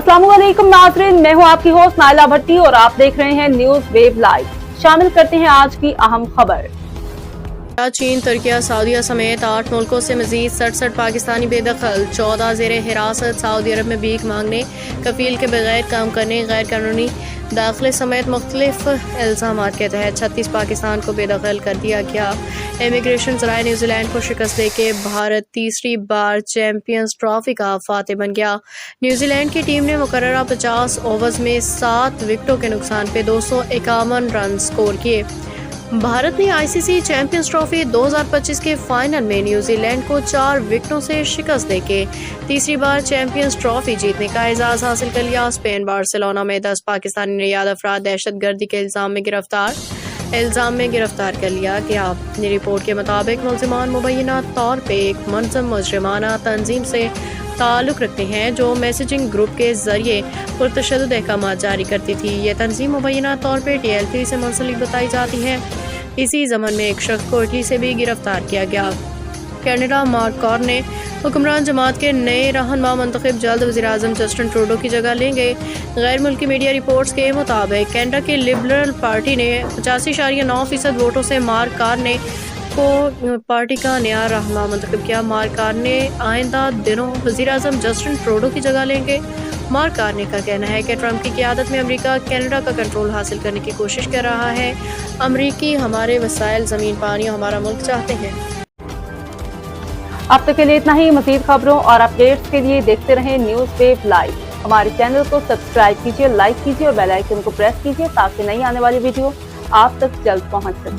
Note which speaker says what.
Speaker 1: अस्सलाम वालेकुम नाज़रीन, मैं हूं आपकी होस्ट नाइला भट्टी और आप देख रहे हैं न्यूज वेव लाइव। शामिल करते हैं आज की अहम खबर।
Speaker 2: चीन, तुर्की, सऊदीया समेत 8 मुल्कों से मजीद 67 पाकिस्तानी बेदखल, 14 ज़ेर हिरासत, सऊदी अरब में भीख मांगने, कफील के बगैर काम करने, गैर कानूनी दाखिले समेत मुख्तलिफ इल्ज़ामात के तहत 36 पाकिस्तान को बेदखल कर दिया गया। इमिग्रेशन ज़राए न्यूजीलैंड को शिकस्त देके भारत तीसरी बार चैंपियंस ट्रॉफी का फातिह बन गया। न्यूजीलैंड की टीम ने मुकर्ररा 50 ओवर्स में 7 विकेटों के नुकसान पे 251 रन स्कोर किए। भारत ने आईसीसी चैंपियंस ट्रॉफी 2025 के फाइनल में न्यूजीलैंड को 4 विकेटों से शिकस्त देके तीसरी बार चैंपियंस ट्रॉफी जीतने का एजाज हासिल कर लिया। स्पेन बार्सिलोना में 10 पाकिस्तानी निर्यात अफराद दहशतगर्दी के इल्जाम में गिरफ्तार कर लिया गया। अपनी रिपोर्ट के मुताबिक मुल्ज़िमान मुबैना तौर पे एक मुनज़्ज़म मुजरिमाना तंजीम से ताल्लुक़ रखते हैं जो मैसेजिंग ग्रुप के जरिए पुरतशद्दुद अहकाम जारी करती थी। ये तंजीम मुबैना तौर पे TLP से मुंसलिक बताई जाती है। इसी ज़मन में एक शख्स को इटली से भी गिरफ्तार किया गया। कनाडा मार्क कार्ने ने हुक्मरान जमात के नए रहनुमा मुंतखब जल्द वज़ीर-ए-आज़म जस्टिन ट्रूडो की जगह लेंगे। गैर मुल्की मीडिया रिपोर्ट्स के मुताबिक कनाडा की लिबरल पार्टी ने 85.9% वोटों से मार्क कार्ने को पार्टी का नया रहनुमा मुंतखब किया। मार्क कार्ने आइंदा दिनों वज़ीर-ए-आज़म जस्टिन ट्रूडो की जगह लेंगे। मार्क कार्ने का कहना है कि ट्रंप की क़यादत में अमेरिका कनाडा का कंट्रोल हासिल करने की कोशिश कर रहा है। अमेरिकी हमारे वसाइल, ज़मीन, पानी और हमारा मुल्क चाहते हैं।
Speaker 1: अब तक के लिए इतना ही। मज़ीद खबरों और अपडेट्स के लिए देखते रहें न्यूज वेव लाइव। हमारे चैनल को सब्सक्राइब कीजिए, लाइक कीजिए और बेल आइकन को प्रेस कीजिए ताकि नई आने वाली वीडियो आप तक जल्द पहुंच सके।